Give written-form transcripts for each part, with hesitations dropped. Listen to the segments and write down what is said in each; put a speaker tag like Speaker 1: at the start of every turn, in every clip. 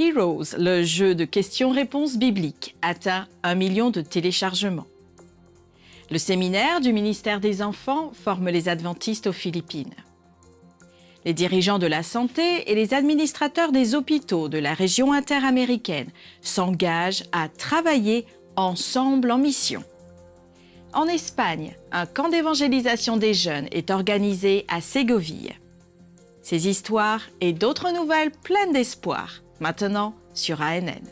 Speaker 1: Heroes, le jeu de questions-réponses bibliques, atteint 1 million de téléchargements. Le séminaire du ministère des Enfants forme les adventistes aux Philippines. Les dirigeants de la santé et les administrateurs des hôpitaux de la région interaméricaine s'engagent à travailler ensemble en mission. En Espagne, un camp d'évangélisation des jeunes est organisé à Ségovie. Ces histoires et d'autres nouvelles pleines d'espoir, maintenant sur ANN.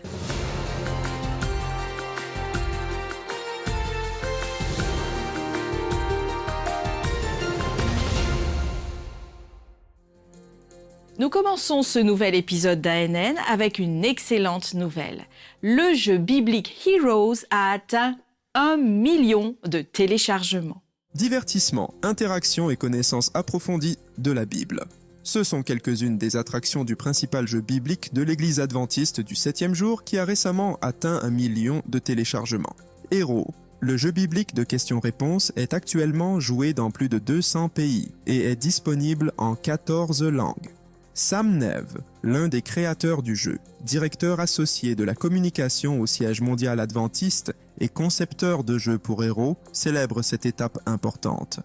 Speaker 1: Nous commençons ce nouvel épisode d'ANN avec une excellente nouvelle. Le jeu biblique Heroes a atteint 1 million de téléchargements.
Speaker 2: Divertissement, interaction et connaissance approfondie de la Bible. Ce sont quelques-unes des attractions du principal jeu biblique de l'Église adventiste du 7e jour qui a récemment atteint 1 million de téléchargements. Héros, le jeu biblique de questions-réponses est actuellement joué dans plus de 200 pays et est disponible en 14 langues. Sam Neve, l'un des créateurs du jeu, directeur associé de la communication au siège mondial adventiste et concepteur de jeux pour héros, célèbre cette étape importante.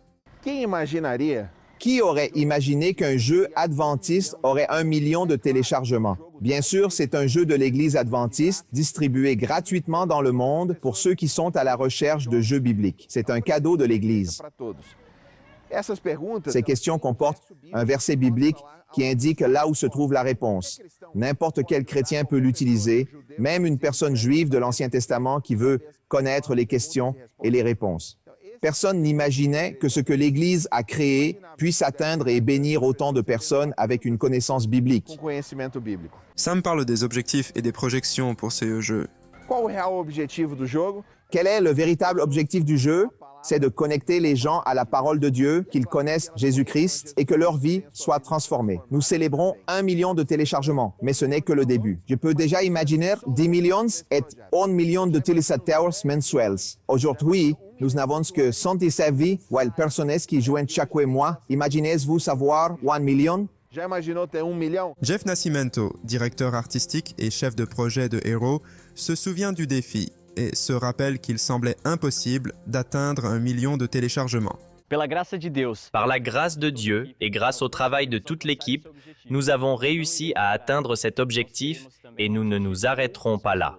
Speaker 3: Qui aurait imaginé qu'un jeu adventiste aurait 1 million de téléchargements? Bien sûr, c'est un jeu de l'Église adventiste distribué gratuitement dans le monde pour ceux qui sont à la recherche de jeux bibliques. C'est un cadeau de l'Église. Ces questions comportent un verset biblique qui indique là où se trouve la réponse. N'importe quel chrétien peut l'utiliser, même une personne juive de l'Ancien Testament qui veut connaître les questions et les réponses. Personne n'imaginait que ce que l'Église a créé puisse atteindre et bénir autant de personnes avec une connaissance biblique.
Speaker 2: Sam parle des objectifs et des projections pour ce jeu.
Speaker 3: Quel est le véritable objectif du jeu? C'est de connecter les gens à la parole de Dieu, qu'ils connaissent Jésus-Christ et que leur vie soit transformée. Nous célébrons 1 million de téléchargements, mais ce n'est que le début. Je peux déjà imaginer 10 millions et 1 million de téléspectateurs mensuels. Aujourd'hui, nous n'avons que 117 personnes qui jouent chaque mois. Imaginez-vous savoir 1 million?
Speaker 2: Jeff Nascimento, directeur artistique et chef de projet de Hero, se souvient du défi et se rappelle qu'il semblait impossible d'atteindre 1 million de téléchargements.
Speaker 4: Par la grâce de Dieu et grâce au travail de toute l'équipe, nous avons réussi à atteindre cet objectif et nous ne nous arrêterons pas là.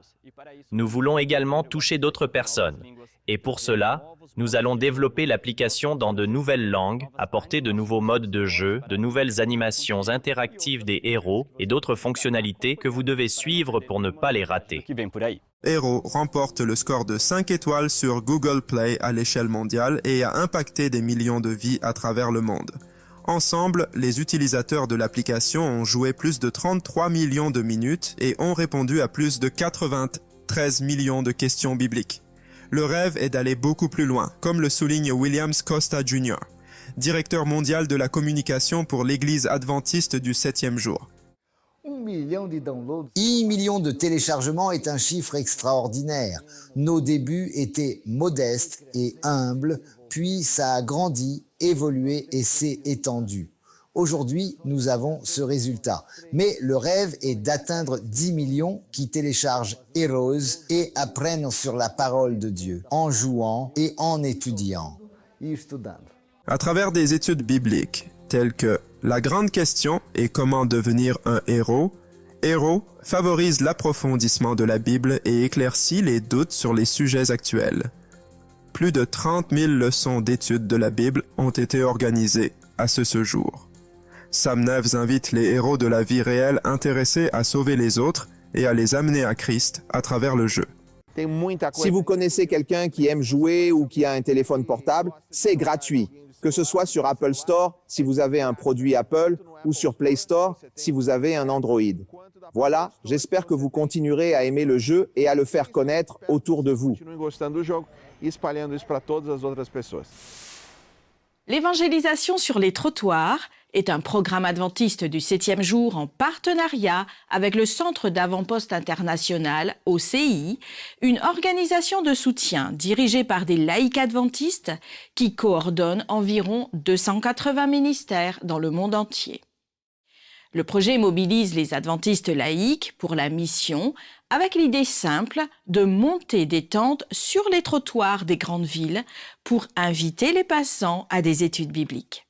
Speaker 4: Nous voulons également toucher d'autres personnes. Et pour cela, nous allons développer l'application dans de nouvelles langues, apporter de nouveaux modes de jeu, de nouvelles animations interactives des héros et d'autres fonctionnalités que vous devez suivre pour ne pas les rater.
Speaker 2: Hero remporte le score de 5 étoiles sur Google Play à l'échelle mondiale et a impacté des millions de vies à travers le monde. Ensemble, les utilisateurs de l'application ont joué plus de 33 millions de minutes et ont répondu à plus de 93 millions de questions bibliques. Le rêve est d'aller beaucoup plus loin, comme le souligne Williams Costa Jr., directeur mondial de la communication pour l'Église adventiste du 7e jour.
Speaker 5: 1 million de téléchargements est un chiffre extraordinaire. Nos débuts étaient modestes et humbles, puis ça a grandi, évolué et s'est étendu. Aujourd'hui, nous avons ce résultat. Mais le rêve est d'atteindre 10 millions qui téléchargent Heroes et apprennent sur la parole de Dieu, en jouant et en étudiant.
Speaker 2: À travers des études bibliques, telles que La grande question et comment devenir un héros, Hero favorise l'approfondissement de la Bible et éclaircit les doutes sur les sujets actuels. Plus de 30 000 leçons d'études de la Bible ont été organisées à ce jour. Sam Neve invite les héros de la vie réelle intéressés à sauver les autres et à les amener à Christ à travers le jeu.
Speaker 3: Si vous connaissez quelqu'un qui aime jouer ou qui a un téléphone portable, c'est gratuit. Que ce soit sur Apple Store, si vous avez un produit Apple, ou sur Play Store, si vous avez un Android. Voilà, j'espère que vous continuerez à aimer le jeu et à le faire connaître autour de vous.
Speaker 1: L'évangélisation sur les trottoirs est un programme adventiste du 7e jour en partenariat avec le Centre d'Avant-Poste International, OCI, une organisation de soutien dirigée par des laïcs adventistes qui coordonnent environ 280 ministères dans le monde entier. Le projet mobilise les adventistes laïcs pour la mission avec l'idée simple de monter des tentes sur les trottoirs des grandes villes pour inviter les passants à des études bibliques.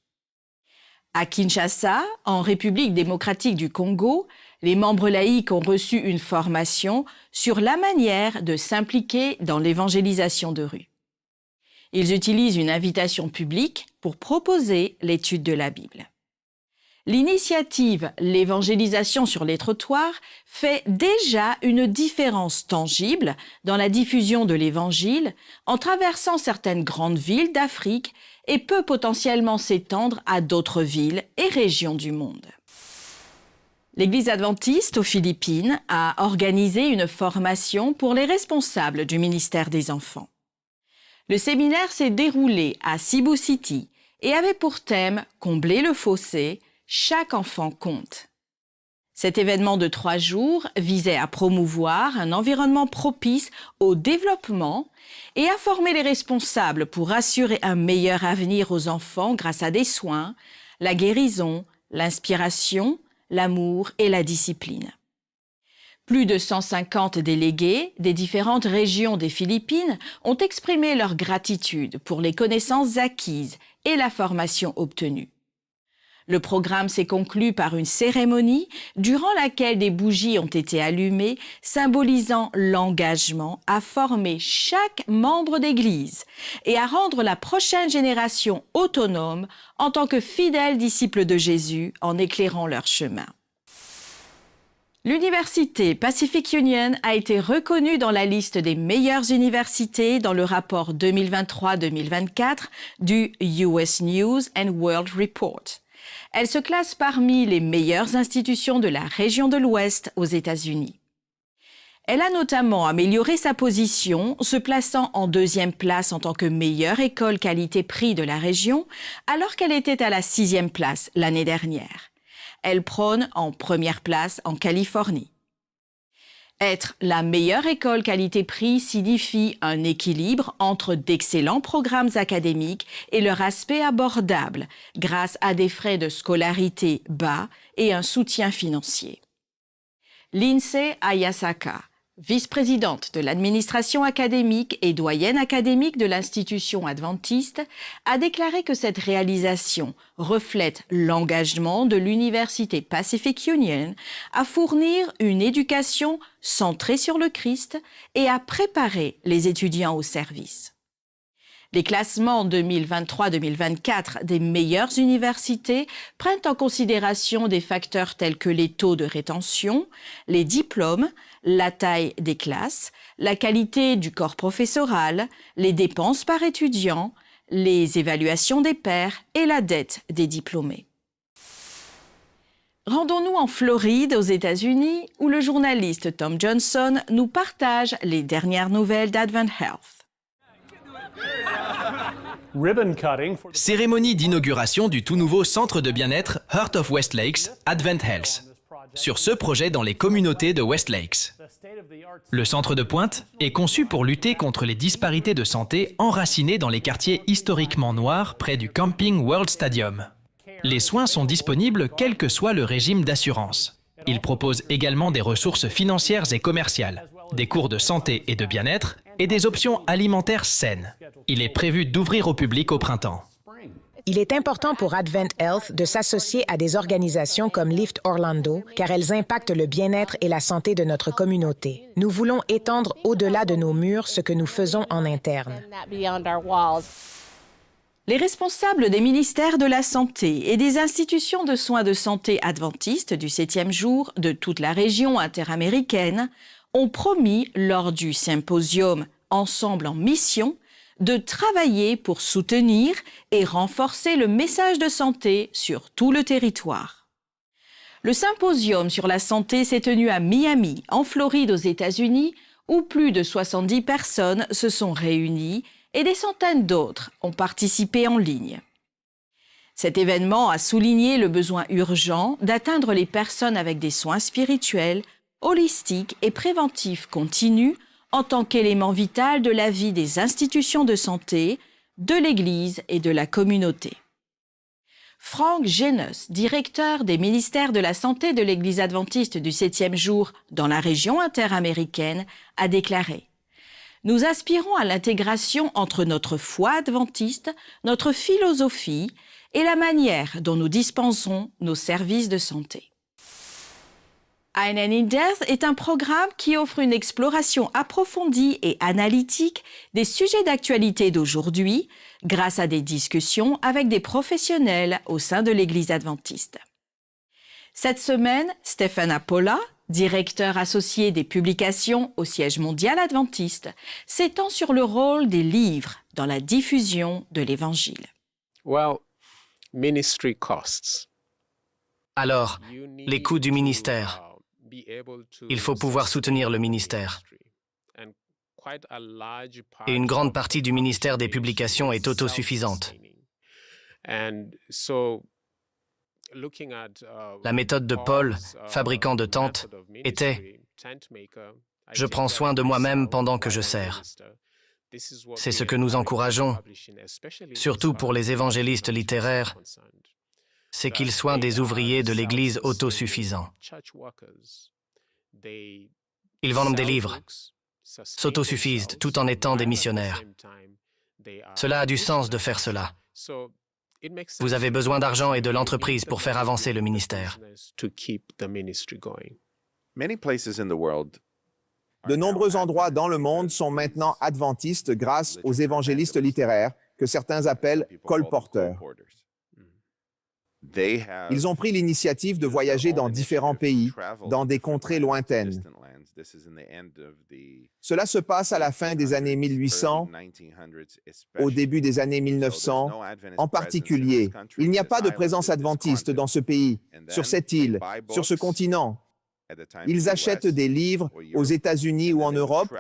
Speaker 1: À Kinshasa, en République démocratique du Congo, les membres laïcs ont reçu une formation sur la manière de s'impliquer dans l'évangélisation de rue. Ils utilisent une invitation publique pour proposer l'étude de la Bible. L'initiative « L'évangélisation sur les trottoirs » fait déjà une différence tangible dans la diffusion de l'Évangile en traversant certaines grandes villes d'Afrique et peut potentiellement s'étendre à d'autres villes et régions du monde. L'Église adventiste aux Philippines a organisé une formation pour les responsables du ministère des enfants. Le séminaire s'est déroulé à Cebu City et avait pour thème « Combler le fossé ». Chaque enfant compte. Cet événement de 3 jours visait à promouvoir un environnement propice au développement et à former les responsables pour assurer un meilleur avenir aux enfants grâce à des soins, la guérison, l'inspiration, l'amour et la discipline. Plus de 150 délégués des différentes régions des Philippines ont exprimé leur gratitude pour les connaissances acquises et la formation obtenue. Le programme s'est conclu par une cérémonie durant laquelle des bougies ont été allumées, symbolisant l'engagement à former chaque membre d'Église et à rendre la prochaine génération autonome en tant que fidèles disciples de Jésus en éclairant leur chemin. L'Université Pacific Union a été reconnue dans la liste des meilleures universités dans le rapport 2023-2024 du US News and World Report. Elle se classe parmi les meilleures institutions de la région de l'Ouest aux États-Unis. Elle a notamment amélioré sa position, se plaçant en 2e place en tant que meilleure école qualité-prix de la région, alors qu'elle était à la 6e place l'année dernière. Elle prône en 1re place en Californie. Être la meilleure école qualité-prix signifie un équilibre entre d'excellents programmes académiques et leur aspect abordable grâce à des frais de scolarité bas et un soutien financier. Lindsay Ayasaka, vice-présidente de l'administration académique et doyenne académique de l'institution adventiste, a déclaré que cette réalisation reflète l'engagement de l'Université Pacific Union à fournir une éducation centrée sur le Christ et à préparer les étudiants au service. Les classements 2023-2024 des meilleures universités prennent en considération des facteurs tels que les taux de rétention, les diplômes, la taille des classes, la qualité du corps professoral, les dépenses par étudiant, les évaluations des pairs et la dette des diplômés. Rendons-nous en Floride, aux États-Unis, où le journaliste Tom Johnson nous partage les dernières nouvelles d'Advent Health.
Speaker 6: Cérémonie d'inauguration du tout nouveau centre de bien-être Heart of West Lakes, Advent Health, sur ce projet dans les communautés de West Lakes. Le centre de pointe est conçu pour lutter contre les disparités de santé enracinées dans les quartiers historiquement noirs près du Camping World Stadium. Les soins sont disponibles quel que soit le régime d'assurance. Il propose également des ressources financières et commerciales, des cours de santé et de bien-être et des options alimentaires saines. Il est prévu d'ouvrir au public au printemps.
Speaker 7: Il est important pour Advent Health de s'associer à des organisations comme Lift Orlando, car elles impactent le bien-être et la santé de notre communauté. Nous voulons étendre au-delà de nos murs ce que nous faisons en interne.
Speaker 1: Les responsables des ministères de la Santé et des institutions de soins de santé adventistes du 7e jour de toute la région interaméricaine ont promis lors du symposium Ensemble en mission de travailler pour soutenir et renforcer le message de santé sur tout le territoire. Le symposium sur la santé s'est tenu à Miami, en Floride, aux États-Unis, où plus de 70 personnes se sont réunies et des centaines d'autres ont participé en ligne. Cet événement a souligné le besoin urgent d'atteindre les personnes avec des soins spirituels, holistiques et préventifs continus en tant qu'élément vital de la vie des institutions de santé, de l'Église et de la communauté. Frank Genos, directeur des ministères de la Santé de l'Église adventiste du 7e jour dans la région interaméricaine, a déclaré « Nous aspirons à l'intégration entre notre foi adventiste, notre philosophie et la manière dont nous dispensons nos services de santé. » INN in Death est un programme qui offre une exploration approfondie et analytique des sujets d'actualité d'aujourd'hui grâce à des discussions avec des professionnels au sein de l'Église adventiste. Cette semaine, Stephen Apolla, directeur associé des publications au siège mondial adventiste, s'étend sur le rôle des livres dans la diffusion de l'Évangile.
Speaker 8: Alors, les coûts du ministère. Il faut pouvoir soutenir le ministère. Et une grande partie du ministère des publications est autosuffisante. La méthode de Paul, fabricant de tentes, était « Je prends soin de moi-même pendant que je sers ». C'est ce que nous encourageons, surtout pour les évangélistes littéraires, c'est qu'ils soient des ouvriers de l'Église autosuffisants. Ils vendent des livres, s'autosuffisent tout en étant des missionnaires. Cela a du sens de faire cela. Vous avez besoin d'argent et de l'entreprise pour faire avancer le ministère.
Speaker 3: De nombreux endroits dans le monde sont maintenant adventistes grâce aux évangélistes littéraires, que certains appellent colporteurs. Ils ont pris l'initiative de voyager dans différents pays, dans des contrées lointaines. Cela se passe à la fin des années 1800, au début des années 1900. En particulier, il n'y a pas de présence adventiste dans ce pays, sur cette île, sur ce continent. Ils achètent des livres aux États-Unis ou en Europe,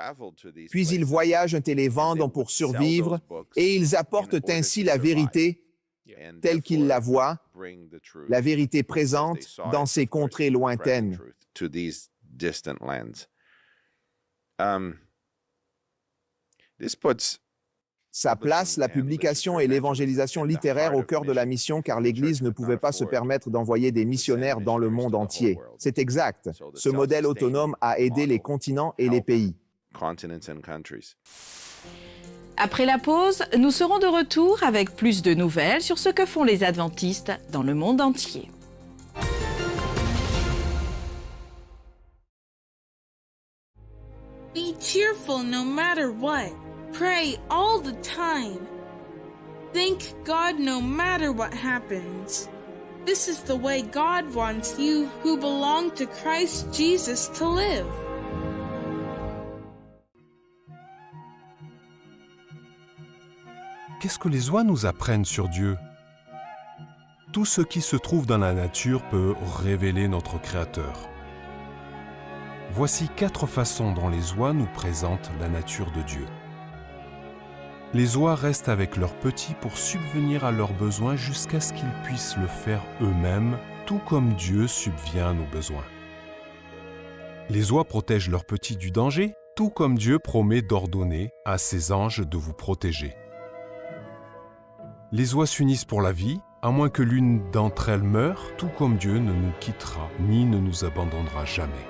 Speaker 3: puis ils voyagent et les vendent pour survivre, et ils apportent ainsi la vérité telle qu'ils la voient, la vérité présente dans ces contrées lointaines. Ça place la publication et l'évangélisation littéraire au cœur de la mission car l'Église ne pouvait pas se permettre d'envoyer des missionnaires dans le monde entier. C'est exact. Ce modèle autonome a aidé les continents et les pays.
Speaker 1: Après la pause, nous serons de retour avec plus de nouvelles sur ce que font les adventistes dans le monde entier.
Speaker 9: Be cheerful no matter what. Pray all the time. Thank God no matter what happens. This is the way God wants you who belong to Christ Jesus to live.
Speaker 10: Qu'est-ce que les oies nous apprennent sur Dieu? Tout ce qui se trouve dans la nature peut révéler notre Créateur. Voici 4 façons dont les oies nous présentent la nature de Dieu. Les oies restent avec leurs petits pour subvenir à leurs besoins jusqu'à ce qu'ils puissent le faire eux-mêmes, tout comme Dieu subvient à nos besoins. Les oies protègent leurs petits du danger, tout comme Dieu promet d'ordonner à ses anges de vous protéger. Les oies s'unissent pour la vie, à moins que l'une d'entre elles meure, tout comme Dieu ne nous quittera ni ne nous abandonnera jamais.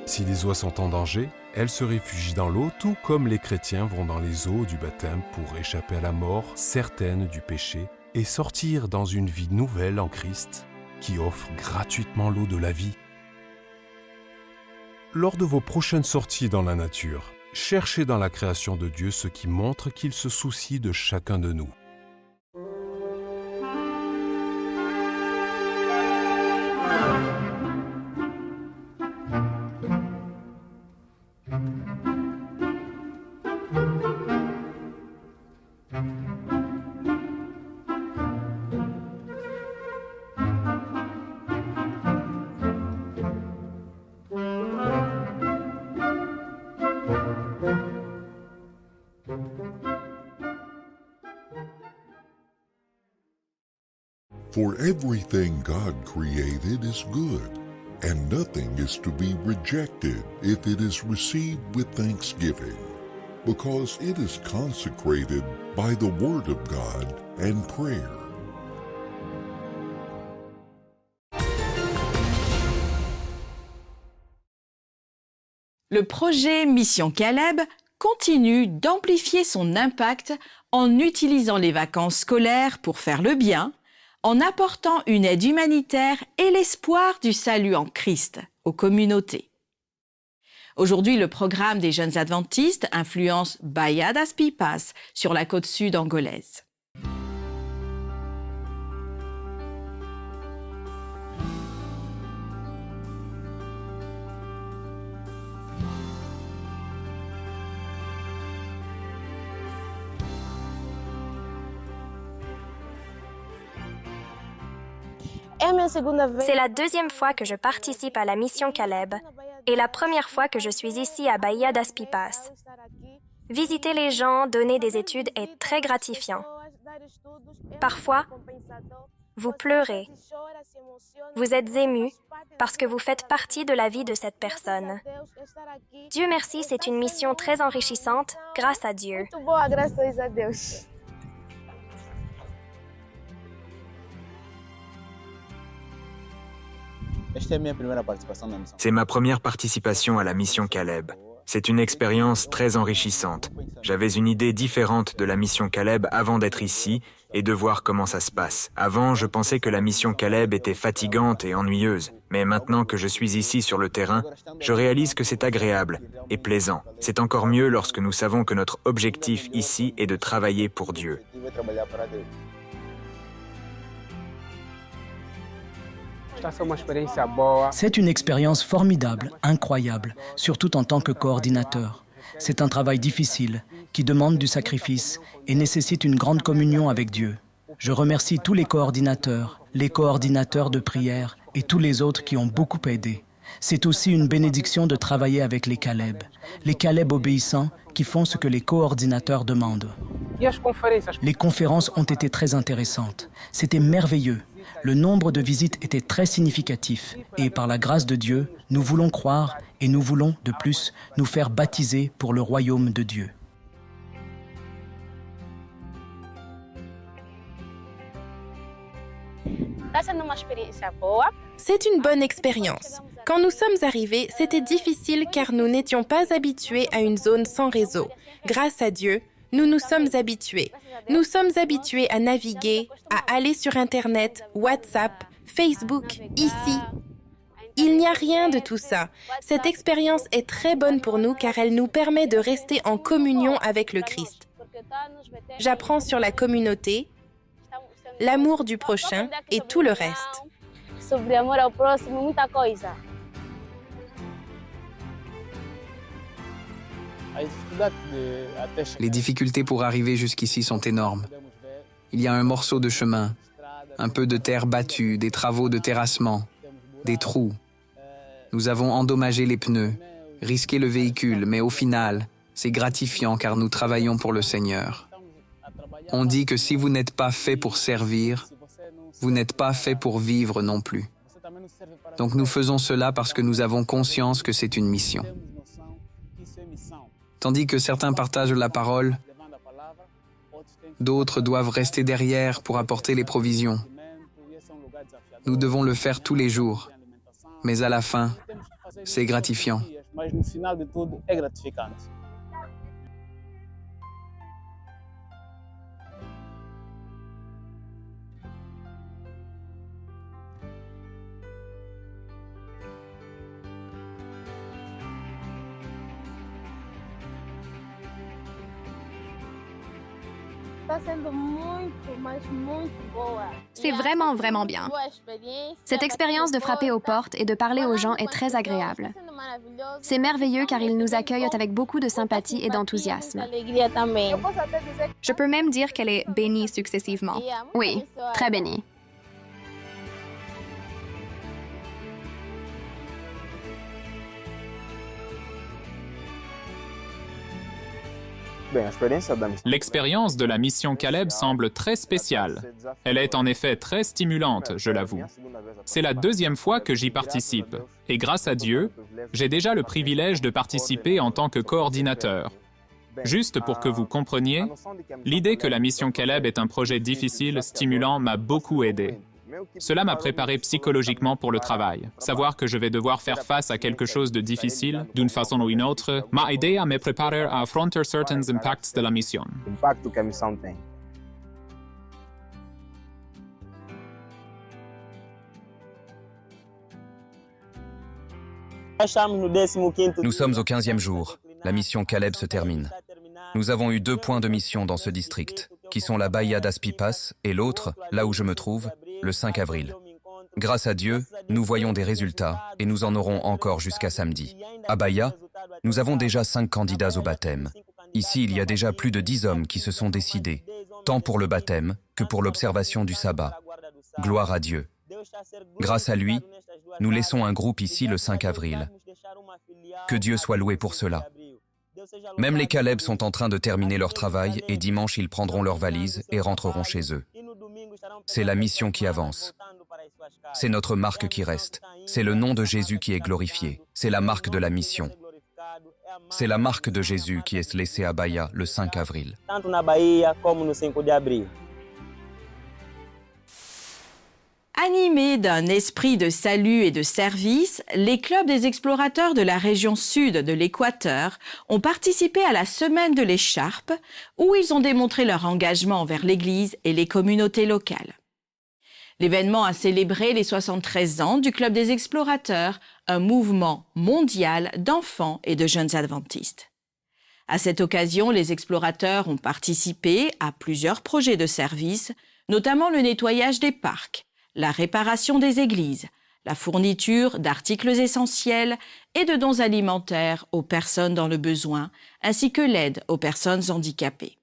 Speaker 10: Si les oies sont en danger, elles se réfugient dans l'eau, tout comme les chrétiens vont dans les eaux du baptême pour échapper à la mort certaine du péché et sortir dans une vie nouvelle en Christ qui offre gratuitement l'eau de la vie. Lors de vos prochaines sorties dans la nature, cherchez dans la création de Dieu ce qui montre qu'il se soucie de chacun de nous.
Speaker 11: For everything God created is good, and nothing is to be rejected if it is received with thanksgiving, because it is consecrated by the Word of God and prayer.
Speaker 1: Le projet Mission Caleb continue d'amplifier son impact en utilisant les vacances scolaires pour faire le bien, en apportant une aide humanitaire et l'espoir du salut en Christ aux communautés. Aujourd'hui, le programme des jeunes adventistes influence Baía das Pipas sur la côte sud angolaise.
Speaker 12: C'est la deuxième fois que je participe à la mission Caleb et la première fois que je suis ici à Baía das Pipas. Visiter les gens, donner des études est très gratifiant. Parfois, vous pleurez. Vous êtes ému parce que vous faites partie de la vie de cette personne. Dieu merci, c'est une mission très enrichissante, grâce à Dieu.
Speaker 13: C'est ma première participation à la mission Caleb. C'est une expérience très enrichissante. J'avais une idée différente de la mission Caleb avant d'être ici et de voir comment ça se passe. Avant, je pensais que la mission Caleb était fatigante et ennuyeuse. Mais maintenant que je suis ici sur le terrain, je réalise que c'est agréable et plaisant. C'est encore mieux lorsque nous savons que notre objectif ici est de travailler pour Dieu.
Speaker 14: C'est une expérience formidable, incroyable, surtout en tant que coordinateur. C'est un travail difficile, qui demande du sacrifice et nécessite une grande communion avec Dieu. Je remercie tous les coordinateurs de prière et tous les autres qui ont beaucoup aidé. C'est aussi une bénédiction de travailler avec les Caleb obéissants qui font ce que les coordinateurs demandent. Les conférences ont été très intéressantes. C'était merveilleux. Le nombre de visites était très significatif et par la grâce de Dieu, nous voulons croire et nous voulons, de plus, nous faire baptiser pour le royaume de Dieu.
Speaker 15: C'est une bonne expérience. Quand nous sommes arrivés, c'était difficile car nous n'étions pas habitués à une zone sans réseau. Grâce à Dieu, nous nous sommes habitués. Nous sommes habitués à naviguer, à aller sur Internet, WhatsApp, Facebook, ici. Il n'y a rien de tout ça. Cette expérience est très bonne pour nous car elle nous permet de rester en communion avec le Christ. J'apprends sur la communauté, l'amour du prochain et tout le reste.
Speaker 16: Les difficultés pour arriver jusqu'ici sont énormes. Il y a un morceau de chemin, un peu de terre battue, des travaux de terrassement, des trous. Nous avons endommagé les pneus, risqué le véhicule, mais au final, c'est gratifiant car nous travaillons pour le Seigneur. On dit que si vous n'êtes pas fait pour servir, vous n'êtes pas fait pour vivre non plus. Donc nous faisons cela parce que nous avons conscience que c'est une mission. Tandis que certains partagent la parole, d'autres doivent rester derrière pour apporter les provisions. Nous devons le faire tous les jours, mais à la fin, c'est gratifiant.
Speaker 17: C'est vraiment, vraiment bien. Cette expérience de frapper aux portes et de parler aux gens est très agréable. C'est merveilleux car ils nous accueillent avec beaucoup de sympathie et d'enthousiasme. Je peux même dire qu'elle est bénie successivement. Oui, très bénie.
Speaker 18: L'expérience de la mission Caleb semble très spéciale. Elle est en effet très stimulante, je l'avoue. C'est la deuxième fois que j'y participe. Et grâce à Dieu, j'ai déjà le privilège de participer en tant que coordinateur. Juste pour que vous compreniez, l'idée que la mission Caleb est un projet difficile, stimulant, m'a beaucoup aidé. Cela m'a préparé psychologiquement pour le travail. Savoir que je vais devoir faire face à quelque chose de difficile, d'une façon ou une autre, m'a aidé à me préparer à affronter certains impacts de la mission.
Speaker 19: Nous sommes au 15e jour. La mission Caleb se termine. Nous avons eu 2 points de mission dans ce district, qui sont la Bahia das Pipas et l'autre, là où je me trouve, le 5 avril. Grâce à Dieu, nous voyons des résultats et nous en aurons encore jusqu'à samedi. À Bahia, nous avons déjà 5 candidats au baptême. Ici, il y a déjà plus de 10 hommes qui se sont décidés, tant pour le baptême que pour l'observation du sabbat. Gloire à Dieu. Grâce à lui, nous laissons un groupe ici le 5 avril. Que Dieu soit loué pour cela. Même les Caleb sont en train de terminer leur travail et dimanche ils prendront leurs valises et rentreront chez eux. C'est la mission qui avance. C'est notre marque qui reste. C'est le nom de Jésus qui est glorifié. C'est la marque de la mission. C'est la marque de Jésus qui est laissée à Bahia le 5 avril.
Speaker 1: Animés d'un esprit de salut et de service, les clubs des explorateurs de la région sud de l'Équateur ont participé à la Semaine de l'Écharpe, où ils ont démontré leur engagement envers l'Église et les communautés locales. L'événement a célébré les 73 ans du Club des explorateurs, un mouvement mondial d'enfants et de jeunes adventistes. À cette occasion, les explorateurs ont participé à plusieurs projets de service, notamment le nettoyage des parcs, la réparation des églises, la fourniture d'articles essentiels et de dons alimentaires aux personnes dans le besoin, ainsi que l'aide aux personnes handicapées.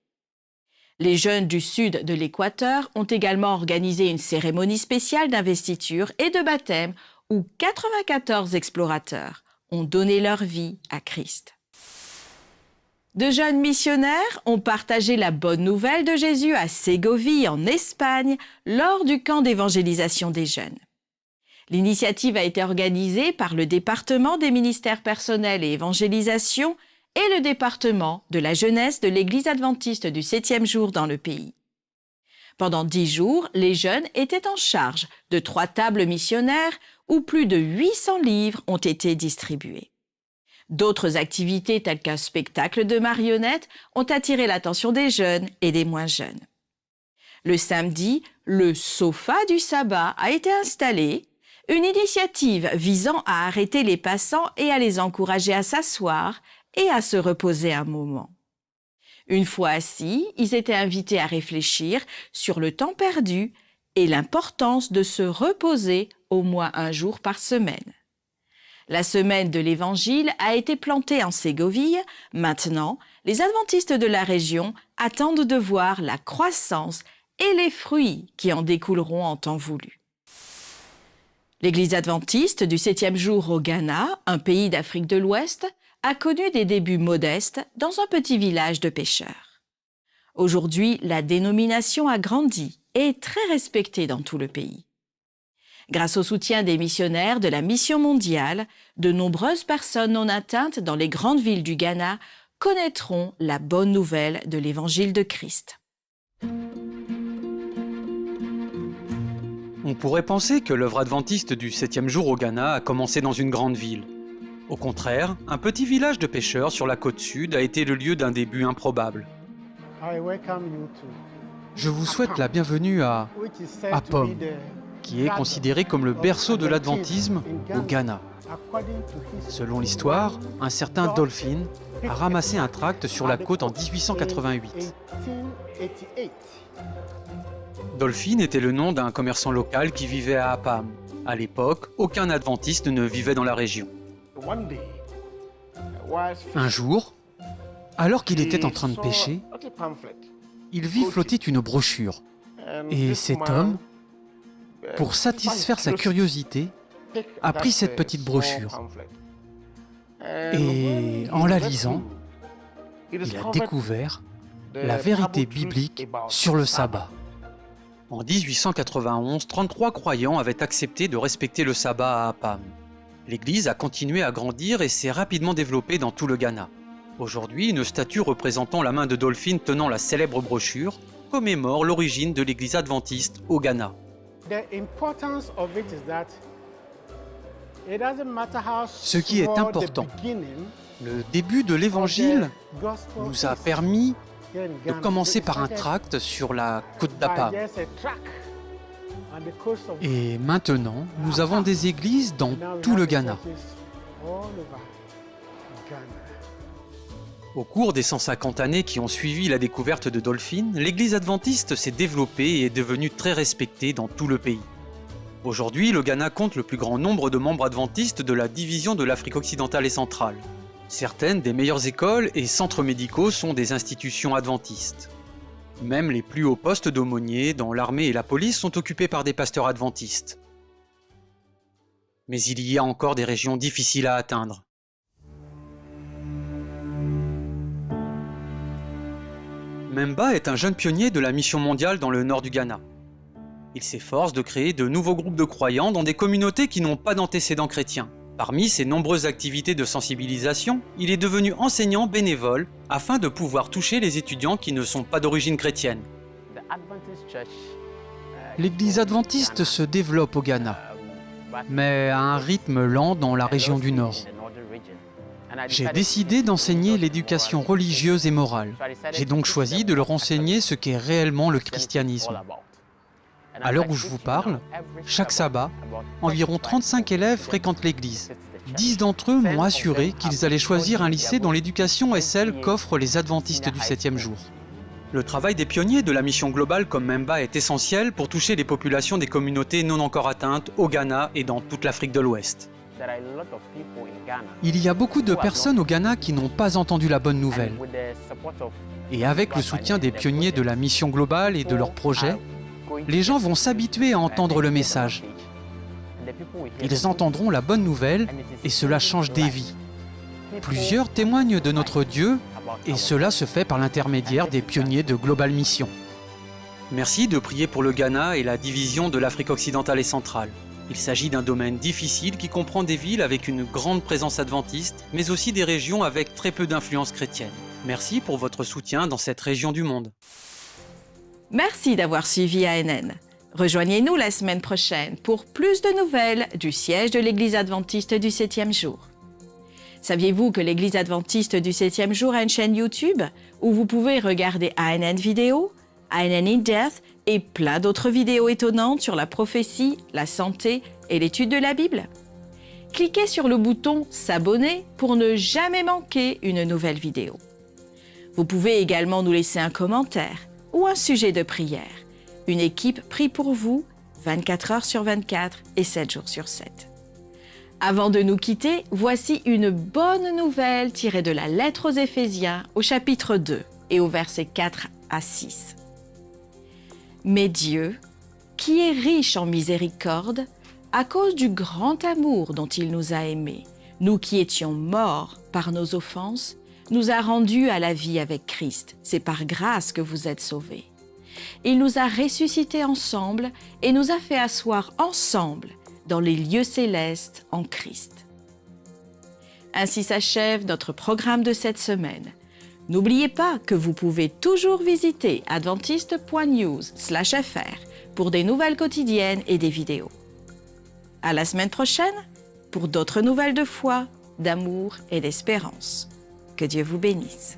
Speaker 1: Les jeunes du sud de l'Équateur ont également organisé une cérémonie spéciale d'investiture et de baptême où 94 explorateurs ont donné leur vie à Christ. De jeunes missionnaires ont partagé la bonne nouvelle de Jésus à Ségovie, en Espagne, lors du camp d'évangélisation des jeunes. L'initiative a été organisée par le département des ministères personnels et évangélisation et le département de la jeunesse de l'Église adventiste du 7e jour dans le pays. Pendant 10 jours, les jeunes étaient en charge de 3 tables missionnaires où plus de 800 livres ont été distribués. D'autres activités telles qu'un spectacle de marionnettes ont attiré l'attention des jeunes et des moins jeunes. Le samedi, le sofa du sabbat a été installé, une initiative visant à arrêter les passants et à les encourager à s'asseoir et à se reposer un moment. Une fois assis, ils étaient invités à réfléchir sur le temps perdu et l'importance de se reposer au moins 1 jour par semaine. La semaine de l'Évangile a été plantée en Ségovie. Maintenant, les adventistes de la région attendent de voir la croissance et les fruits qui en découleront en temps voulu. L'Église adventiste du 7e jour au Ghana, un pays d'Afrique de l'Ouest, a connu des débuts modestes dans un petit village de pêcheurs. Aujourd'hui, la dénomination a grandi et est très respectée dans tout le pays. Grâce au soutien des missionnaires de la Mission mondiale, de nombreuses personnes non atteintes dans les grandes villes du Ghana connaîtront la bonne nouvelle de l'Évangile de Christ.
Speaker 20: On pourrait penser que l'œuvre adventiste du 7e jour au Ghana a commencé dans une grande ville. Au contraire, un petit village de pêcheurs sur la côte sud a été le lieu d'un début improbable. Je vous souhaite la bienvenue à Apom, qui est considéré comme le berceau de l'adventisme au Ghana. Selon l'histoire, un certain Dolphin a ramassé un tract sur la côte en 1888. Dolphin était le nom d'un commerçant local qui vivait à Apam. À l'époque, aucun adventiste ne vivait dans la région. Un jour, alors qu'il était en train de pêcher, il vit flotter une brochure. Et cet homme, pour satisfaire sa curiosité, a pris cette petite brochure. Et en la lisant, il a découvert la vérité biblique sur le sabbat. En 1891, 33 croyants avaient accepté de respecter le sabbat à Apam. L'Église a continué à grandir et s'est rapidement développée dans tout le Ghana. Aujourd'hui, une statue représentant la main de Dolphin tenant la célèbre brochure commémore l'origine de l'Église adventiste au Ghana. Ce qui est important, le début de l'Évangile nous a permis de commencer par un tract sur la côte d'Apa. Et maintenant, nous avons des églises dans tout le Ghana. Au cours des 150 années qui ont suivi la découverte de Dolphin, l'église adventiste s'est développée et est devenue très respectée dans tout le pays. Aujourd'hui, le Ghana compte le plus grand nombre de membres adventistes de la division de l'Afrique occidentale et centrale. Certaines des meilleures écoles et centres médicaux sont des institutions adventistes. Même les plus hauts postes d'aumôniers dans l'armée et la police sont occupés par des pasteurs adventistes. Mais il y a encore des régions difficiles à atteindre. Memba est un jeune pionnier de la mission mondiale dans le nord du Ghana. Il s'efforce de créer de nouveaux groupes de croyants dans des communautés qui n'ont pas d'antécédents chrétiens. Parmi ses nombreuses activités de sensibilisation, il est devenu enseignant bénévole afin de pouvoir toucher les étudiants qui ne sont pas d'origine chrétienne. L'église adventiste se développe au Ghana, mais à un rythme lent dans la région du Nord. J'ai décidé d'enseigner l'éducation religieuse et morale. J'ai donc choisi de leur enseigner ce qu'est réellement le christianisme. À l'heure où je vous parle, chaque sabbat, environ 35 élèves fréquentent l'église. 10 d'entre eux m'ont assuré qu'ils allaient choisir un lycée dont l'éducation est celle qu'offrent les adventistes du 7e jour. Le travail des pionniers de la mission globale comme Memba est essentiel pour toucher les populations des communautés non encore atteintes au Ghana et dans toute l'Afrique de l'Ouest. Il y a beaucoup de personnes au Ghana qui n'ont pas entendu la bonne nouvelle. Et avec le soutien des pionniers de la mission globale et de leurs projets, les gens vont s'habituer à entendre le message. Ils entendront la bonne nouvelle et cela change des vies. Plusieurs témoignent de notre Dieu et cela se fait par l'intermédiaire des pionniers de Global Mission. Merci de prier pour le Ghana et la division de l'Afrique occidentale et centrale. Il s'agit d'un domaine difficile qui comprend des villes avec une grande présence adventiste, mais aussi des régions avec très peu d'influence chrétienne. Merci pour votre soutien dans cette région du monde.
Speaker 1: Merci d'avoir suivi ANN. Rejoignez-nous la semaine prochaine pour plus de nouvelles du siège de l'Église adventiste du 7e jour. Saviez-vous que l'Église adventiste du 7e jour a une chaîne YouTube où vous pouvez regarder ANN vidéo, ANN in Depth et plein d'autres vidéos étonnantes sur la prophétie, la santé et l'étude de la Bible? Cliquez sur le bouton « S'abonner » pour ne jamais manquer une nouvelle vidéo. Vous pouvez également nous laisser un commentaire ou un sujet de prière. Une équipe prie pour vous 24 heures sur 24 et 7 jours sur 7. Avant de nous quitter, voici une bonne nouvelle tirée de la lettre aux Éphésiens au chapitre 2 et au verset 4 à 6. Mais Dieu, qui est riche en miséricorde, à cause du grand amour dont il nous a aimés, nous qui étions morts par nos offenses, nous a rendus à la vie avec Christ. C'est par grâce que vous êtes sauvés. Il nous a ressuscités ensemble et nous a fait asseoir ensemble dans les lieux célestes en Christ. Ainsi s'achève notre programme de cette semaine. N'oubliez pas que vous pouvez toujours visiter adventiste.news/fr pour des nouvelles quotidiennes et des vidéos. À la semaine prochaine pour d'autres nouvelles de foi, d'amour et d'espérance. Que Dieu vous bénisse.